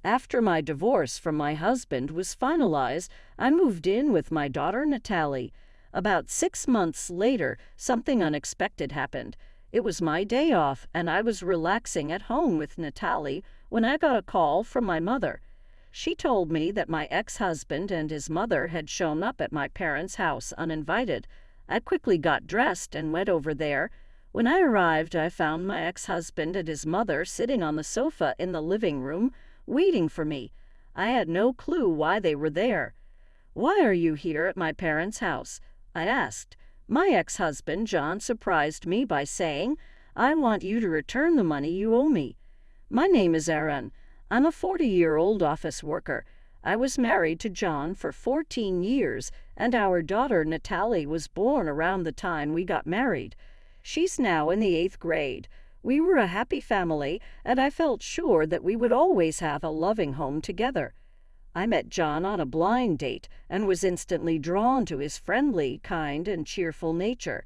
After my divorce from my husband was finalized, I moved in with my daughter Natalie. About 6 months later, something unexpected happened. It was my day off, and I was relaxing at home with Natalie when I got a call from my mother. She told me that my ex-husband and his mother had shown up at my parents' house uninvited. I quickly got dressed and went over there. When I arrived, I found my ex-husband and his mother sitting on the sofa in the living room, waiting for me. I had no clue why they were there. "Why are you here at my parents' house?" I asked. My ex-husband, John, surprised me by saying, "I want you to return the money you owe me." "My name is Aaron. I'm a 40-year-old office worker. I was married to John for 14 years, and our daughter Natalie was born around the time we got married. She's now in the 8th grade. We were a happy family, and I felt sure that we would always have a loving home together." I met John on a blind date and was instantly drawn to his friendly, kind, and cheerful nature.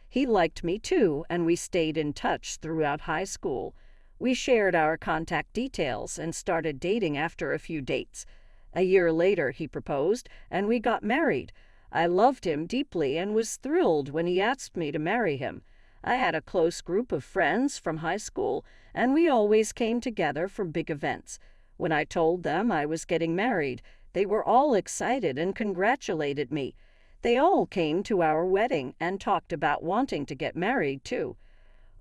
He liked me too, and we stayed in touch throughout high school. We shared our contact details and started dating after a few dates. A year later, he proposed, and we got married. I loved him deeply and was thrilled when he asked me to marry him. I had a close group of friends from high school, and we always came together for big events. When I told them I was getting married, they were all excited and congratulated me. They all came to our wedding and talked about wanting to get married too.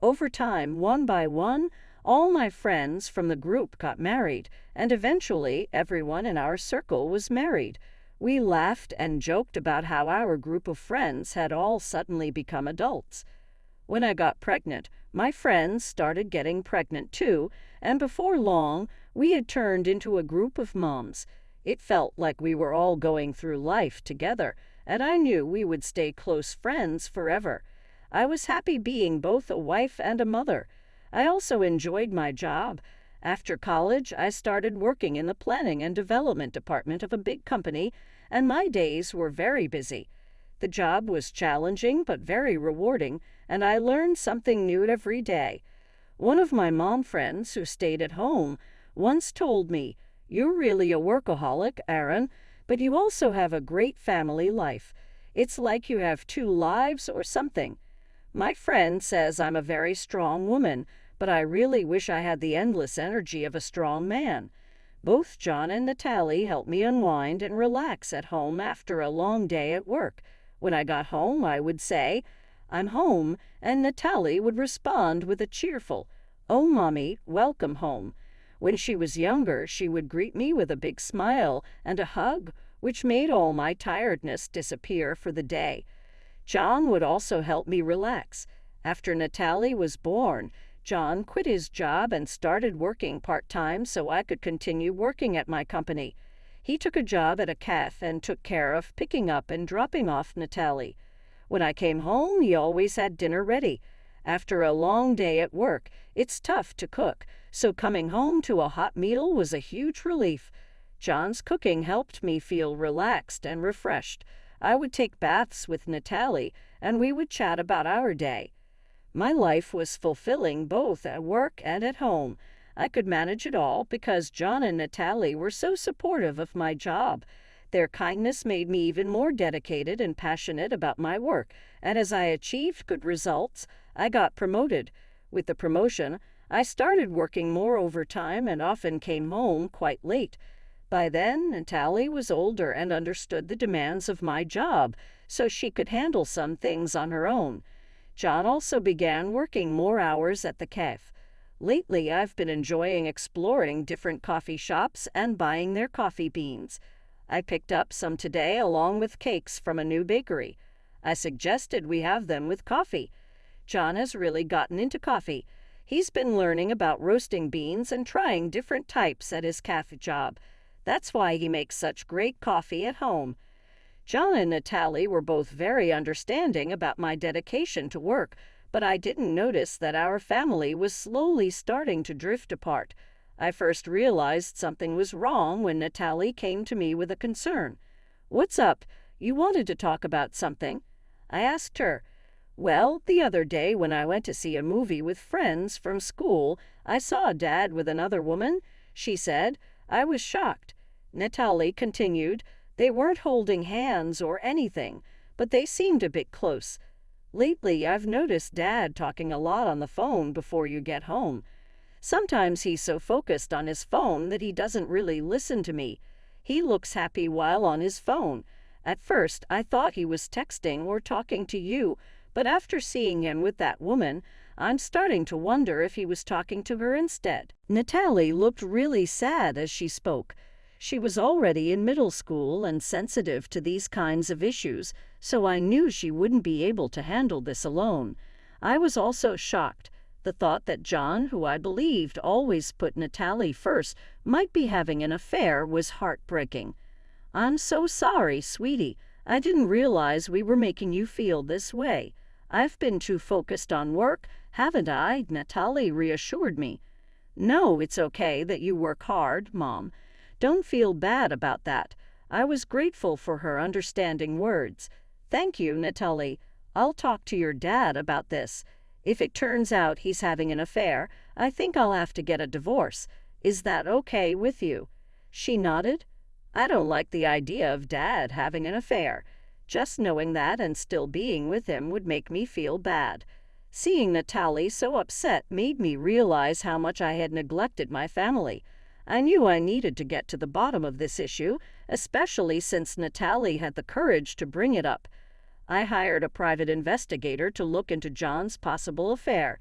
Over time, one by one, all my friends from the group got married, and eventually everyone in our circle was married. We laughed and joked about how our group of friends had all suddenly become adults. When I got pregnant, my friends started getting pregnant too, and before long, we had turned into a group of moms. It felt like we were all going through life together, and I knew we would stay close friends forever. I was happy being both a wife and a mother. I also enjoyed my job. After college, I started working in the planning and development department of a big company, and my days were very busy. The job was challenging but very rewarding, and I learned something new every day. One of my mom friends who stayed at home once told me, "You're really a workaholic, Aaron, but you also have a great family life. It's like you have two lives or something." My friend says I'm a very strong woman, but I really wish I had the endless energy of a strong man. Both John and Natalie help me unwind and relax at home after a long day at work. When I got home, I would say, "I'm home," and Natalie would respond with a cheerful, "Oh, Mommy, welcome home." When she was younger, she would greet me with a big smile and a hug, which made all my tiredness disappear for the day. John would also help me relax. After Natalie was born, John quit his job and started working part-time so I could continue working at my company. He took a job at a cafe and took care of picking up and dropping off Natalie. When I came home, he always had dinner ready. After a long day at work, it's tough to cook, so coming home to a hot meal was a huge relief. John's cooking helped me feel relaxed and refreshed. I would take baths with Natalie, and we would chat about our day. My life was fulfilling both at work and at home. I could manage it all because John and Natalie were so supportive of my job. Their kindness made me even more dedicated and passionate about my work, and as I achieved good results, I got promoted. With the promotion, I started working more overtime and often came home quite late. By then, Natalie was older and understood the demands of my job, so she could handle some things on her own. John also began working more hours at the cafe. Lately, I've been enjoying exploring different coffee shops and buying their coffee beans. I picked up some today along with cakes from a new bakery. I suggested we have them with coffee. John has really gotten into coffee. He's been learning about roasting beans and trying different types at his cafe job. That's why he makes such great coffee at home. John and Natalie were both very understanding about my dedication to work, but I didn't notice that our family was slowly starting to drift apart. I first realized something was wrong when Natalie came to me with a concern. "What's up? You wanted to talk about something?" I asked her. "Well, the other day when I went to see a movie with friends from school, I saw Dad with another woman," she said. I was shocked. Natalie continued, "They weren't holding hands or anything, but they seemed a bit close. Lately, I've noticed Dad talking a lot on the phone before you get home. Sometimes he's so focused on his phone that he doesn't really listen to me. He looks happy while on his phone. At first, I thought he was texting or talking to you, but after seeing him with that woman, I'm starting to wonder if he was talking to her instead." Natalie looked really sad as she spoke. She was already in middle school and sensitive to these kinds of issues, so I knew she wouldn't be able to handle this alone. I was also shocked. The thought that John, who I believed always put Natalie first, might be having an affair was heartbreaking. "I'm so sorry, sweetie. I didn't realize we were making you feel this way. I've been too focused on work, haven't I?" Natalie reassured me. "No, it's okay that you work hard, Mom. Don't feel bad about that." I was grateful for her understanding words. "Thank you, Natalie. I'll talk to your dad about this. If it turns out he's having an affair, I think I'll have to get a divorce. Is that okay with you?" She nodded. "I don't like the idea of Dad having an affair. Just knowing that and still being with him would make me feel bad." Seeing Natalie so upset made me realize how much I had neglected my family. I knew I needed to get to the bottom of this issue, especially since Natalie had the courage to bring it up. I hired a private investigator to look into John's possible affair.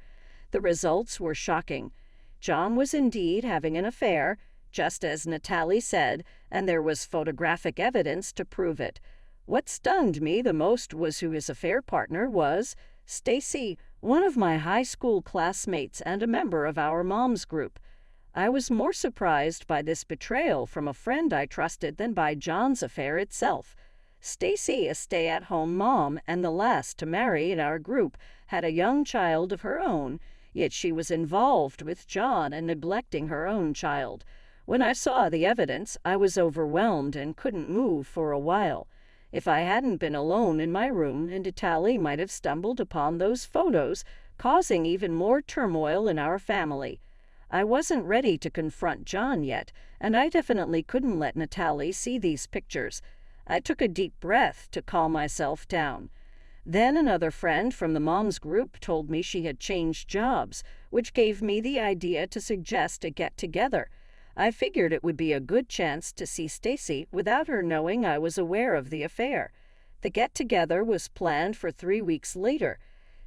The results were shocking. John was indeed having an affair, just as Natalie said, and there was photographic evidence to prove it. What stunned me the most was who his affair partner was: Stacy, one of my high school classmates and a member of our mom's group. I was more surprised by this betrayal from a friend I trusted than by John's affair itself. Stacy, a stay-at-home mom and the last to marry in our group, had a young child of her own, yet she was involved with John and neglecting her own child. When I saw the evidence, I was overwhelmed and couldn't move for a while. If I hadn't been alone in my room, Natalie might have stumbled upon those photos, causing even more turmoil in our family. I wasn't ready to confront John yet, and I definitely couldn't let Natalie see these pictures. I took a deep breath to calm myself down. Then another friend from the mom's group told me she had changed jobs, which gave me the idea to suggest a get-together. I figured it would be a good chance to see Stacy without her knowing I was aware of the affair. The get-together was planned for 3 weeks later.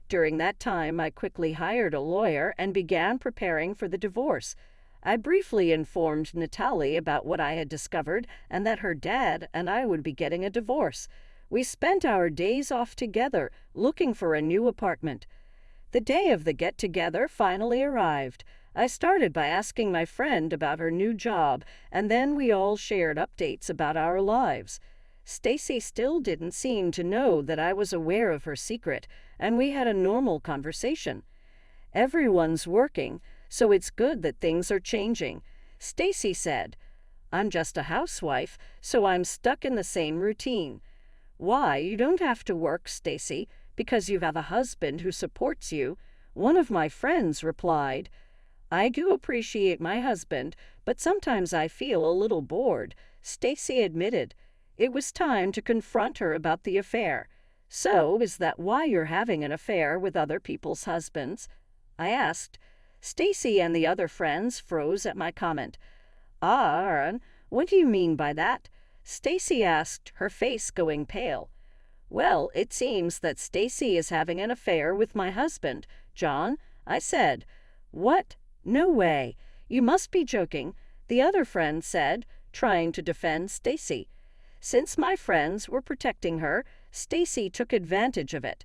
During that time, I quickly hired a lawyer and began preparing for the divorce. I briefly informed Natalie about what I had discovered and that her dad and I would be getting a divorce. We spent our days off together, looking for a new apartment. The day of the get-together finally arrived. I started by asking my friend about her new job, and then we all shared updates about our lives. Stacy still didn't seem to know that I was aware of her secret, and we had a normal conversation. "Everyone's working, so it's good that things are changing," Stacy said. "I'm just a housewife, so I'm stuck in the same routine." "Why, you don't have to work, Stacy, because you have a husband who supports you," one of my friends replied. "I do appreciate my husband, but sometimes I feel a little bored," Stacy admitted. It was time to confront her about the affair. "So, is that why you're having an affair with other people's husbands?" I asked. Stacy and the other friends froze at my comment. Aaron, what do you mean by that?" Stacy asked, her face going pale. "Well, it seems that Stacy is having an affair with my husband, John," I said. "What? No way. You must be joking," the other friend said, trying to defend Stacy. Since my friends were protecting her, Stacy took advantage of it.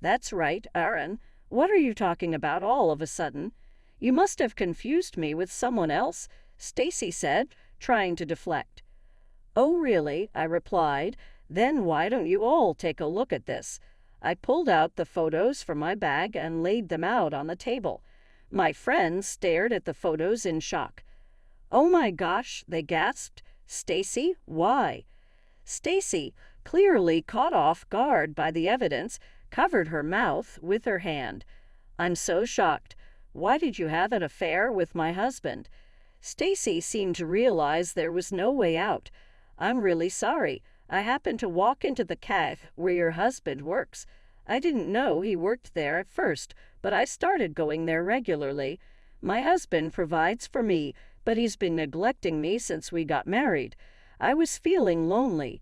"That's right, Aaron. What are you talking about all of a sudden?" "You must have confused me with someone else," Stacy said, trying to deflect. "Oh, really?" I replied. "Then why don't you all take a look at this?" I pulled out the photos from my bag and laid them out on the table. My friends stared at the photos in shock. "Oh my gosh," they gasped. "Stacy, why?" Stacy, clearly caught off guard by the evidence, covered her mouth with her hand. "I'm so shocked. Why did you have an affair with my husband?" Stacy seemed to realize there was no way out. "I'm really sorry. I happened to walk into the cafe where your husband works. I didn't know he worked there at first, but I started going there regularly. My husband provides for me, but he's been neglecting me since we got married. I was feeling lonely."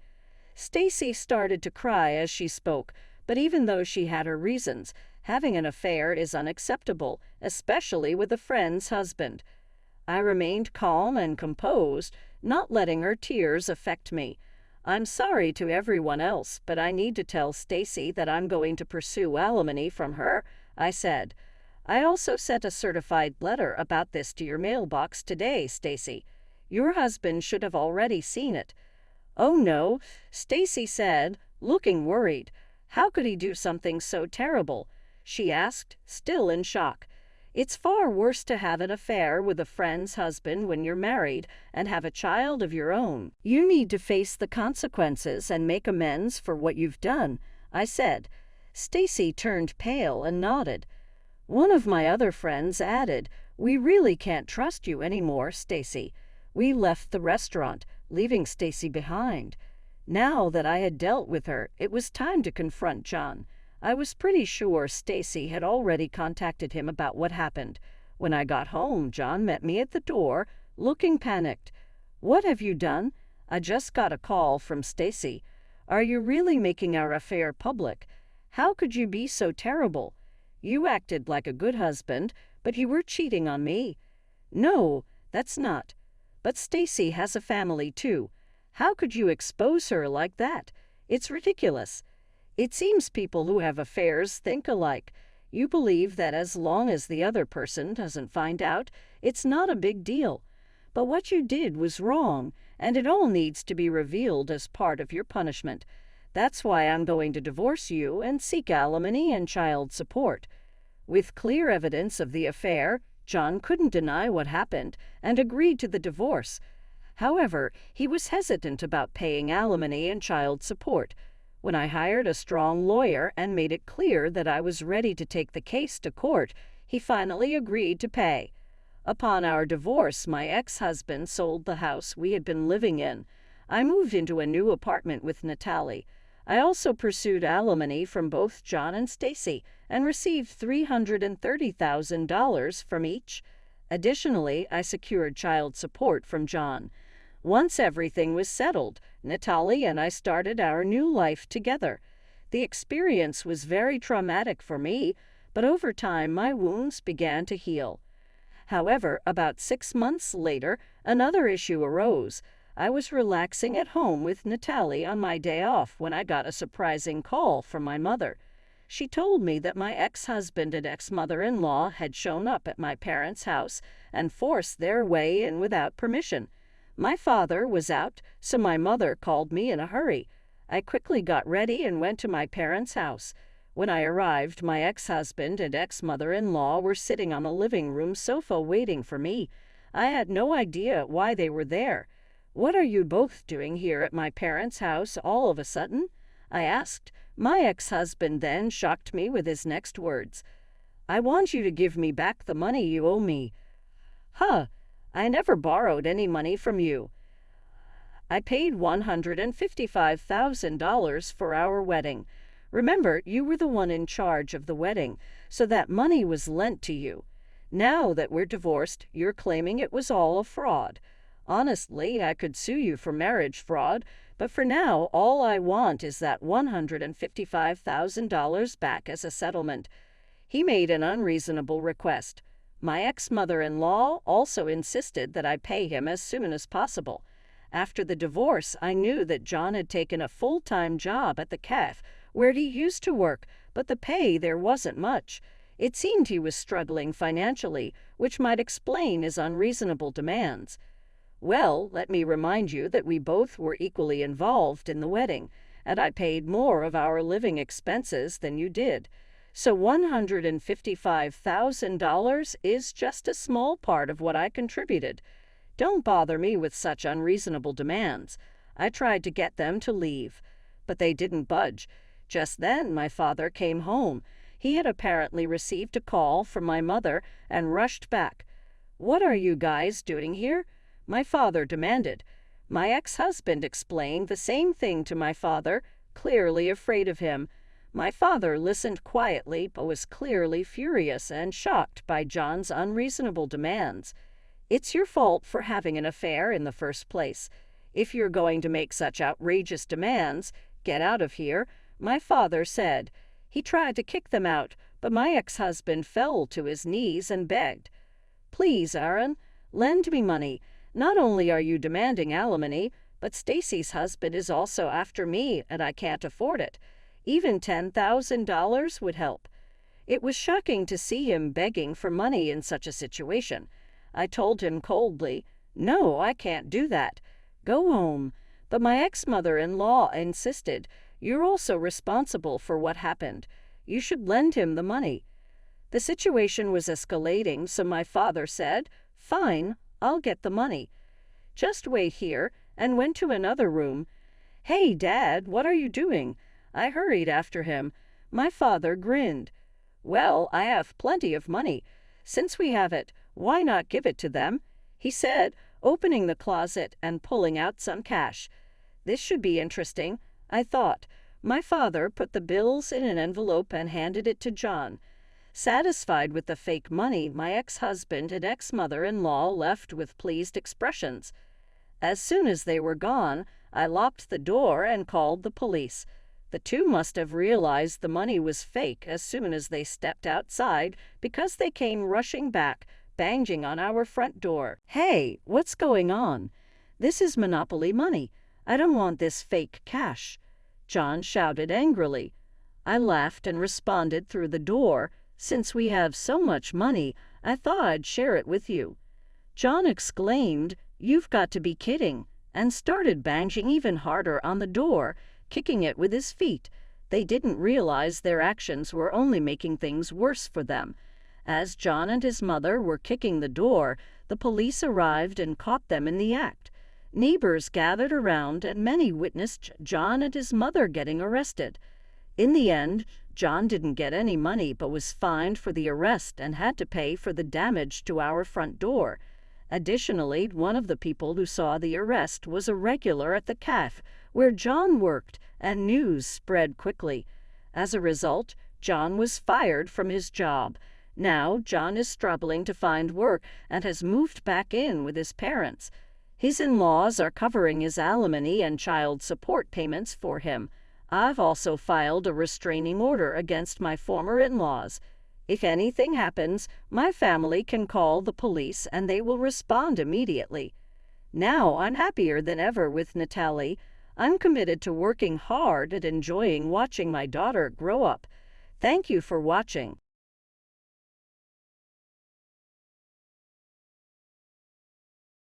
Stacy started to cry as she spoke, but even though she had her reasons, having an affair is unacceptable, especially with a friend's husband. I remained calm and composed, not letting her tears affect me. "I'm sorry to everyone else, but I need to tell Stacy that I'm going to pursue alimony from her," I said. "I also sent a certified letter about this to your mailbox today, Stacy. Your husband should have already seen it." "Oh no," Stacy said, looking worried. "How could he do something so terrible?" she asked, still in shock. "It's far worse to have an affair with a friend's husband when you're married and have a child of your own. You need to face the consequences and make amends for what you've done," I said. Stacy turned pale and nodded. One of my other friends added, "We really can't trust you anymore, Stacy." We left the restaurant, leaving Stacy behind. Now that I had dealt with her, it was time to confront John. I was pretty sure Stacy had already contacted him about what happened. When I got home, John met me at the door, looking panicked. "What have you done?" "I just got a call from Stacy." "Are you really making our affair public? How could you be so terrible? You acted like a good husband, but you were cheating on me." "No, that's not. But Stacy has a family too. How could you expose her like that? It's ridiculous. It seems people who have affairs think alike. You believe that as long as the other person doesn't find out, it's not a big deal. But what you did was wrong, and it all needs to be revealed as part of your punishment. That's why I'm going to divorce you and seek alimony and child support." With clear evidence of the affair, John couldn't deny what happened and agreed to the divorce. However, he was hesitant about paying alimony and child support. When I hired a strong lawyer and made it clear that I was ready to take the case to court, he finally agreed to pay. Upon our divorce, my ex-husband sold the house we had been living in. I moved into a new apartment with Natalie. I also pursued alimony from both John and Stacy and received $330,000 from each. Additionally, I secured child support from John. Once everything was settled, Natalie and I started our new life together. The experience was very traumatic for me, but over time my wounds began to heal. However, about 6 months later, another issue arose. I was relaxing at home with Natalie on my day off when I got a surprising call from my mother. She told me that my ex-husband and ex-mother-in-law had shown up at my parents' house and forced their way in without permission. My father was out, so my mother called me in a hurry. I quickly got ready and went to my parents' house. When I arrived, my ex-husband and ex-mother-in-law were sitting on the living room sofa waiting for me. I had no idea why they were there. "What are you both doing here at my parents' house all of a sudden?" I asked. My ex-husband then shocked me with his next words. "I want you to give me back the money you owe me." "Huh, I never borrowed any money from you. I paid $155,000 for our wedding. Remember, you were the one in charge of the wedding, so that money was lent to you. Now that we're divorced, you're claiming it was all a fraud. Honestly, I could sue you for marriage fraud, but for now, all I want is that $155,000 back as a settlement." He made an unreasonable request. My ex-mother-in-law also insisted that I pay him as soon as possible. After the divorce, I knew that John had taken a full-time job at the cafe where he used to work, but the pay there wasn't much. It seemed he was struggling financially, which might explain his unreasonable demands. Well, let me remind you that we both were equally involved in the wedding, and I paid more of our living expenses than you did. So $155,000 is just a small part of what I contributed. Don't bother me with such unreasonable demands. I tried to get them to leave, but they didn't budge. Just then my father came home. He had apparently received a call from my mother and rushed back. "What are you guys doing here?" my father demanded. My ex-husband explained the same thing to my father, clearly afraid of him. My father listened quietly but was clearly furious and shocked by John's unreasonable demands. "It's your fault for having an affair in the first place. If you're going to make such outrageous demands, get out of here," my father said. He tried to kick them out, but my ex-husband fell to his knees and begged, "Please, Aaron, lend me money. Not only are you demanding alimony, but Stacy's husband is also after me, and I can't afford it. Even $10,000 would help." It was shocking to see him begging for money in such a situation. I told him coldly, "No, I can't do that. Go home." But my ex-mother-in-law insisted, "You're also responsible for what happened. You should lend him the money." The situation was escalating, so my father said, "Fine, I'll get the money. Just wait here," and went to another room. "Hey, Dad, what are you doing?" I hurried after him. My father grinned. "Well, I have plenty of money. Since we have it, why not give it to them?" he said, opening the closet and pulling out some cash. This should be interesting, I thought. My father put the bills in an envelope and handed it to John. Satisfied with the fake money, my ex-husband and ex-mother-in-law left with pleased expressions. As soon as they were gone, I locked the door and called the police. The two must have realized the money was fake as soon as they stepped outside, because they came rushing back, banging on our front door. "Hey, what's going on? This is Monopoly money. I don't want this fake cash," John shouted angrily. I laughed and responded through the door, "Since we have so much money, I thought I'd share it with you." John exclaimed, "You've got to be kidding," and started banging even harder on the door, kicking it with his feet. They didn't realize their actions were only making things worse for them. As John and his mother were kicking the door, the police arrived and caught them in the act. Neighbors gathered around and many witnessed John and his mother getting arrested. In the end, John didn't get any money but was fined for the arrest and had to pay for the damage to our front door. Additionally, one of the people who saw the arrest was a regular at the cafe where John worked, and news spread quickly. As a result, John was fired from his job. Now, John is struggling to find work and has moved back in with his parents. His in-laws are covering his alimony and child support payments for him. I've also filed a restraining order against my former in-laws. If anything happens, my family can call the police and they will respond immediately. Now I'm happier than ever with Natalie. I'm committed to working hard and enjoying watching my daughter grow up. Thank you for watching.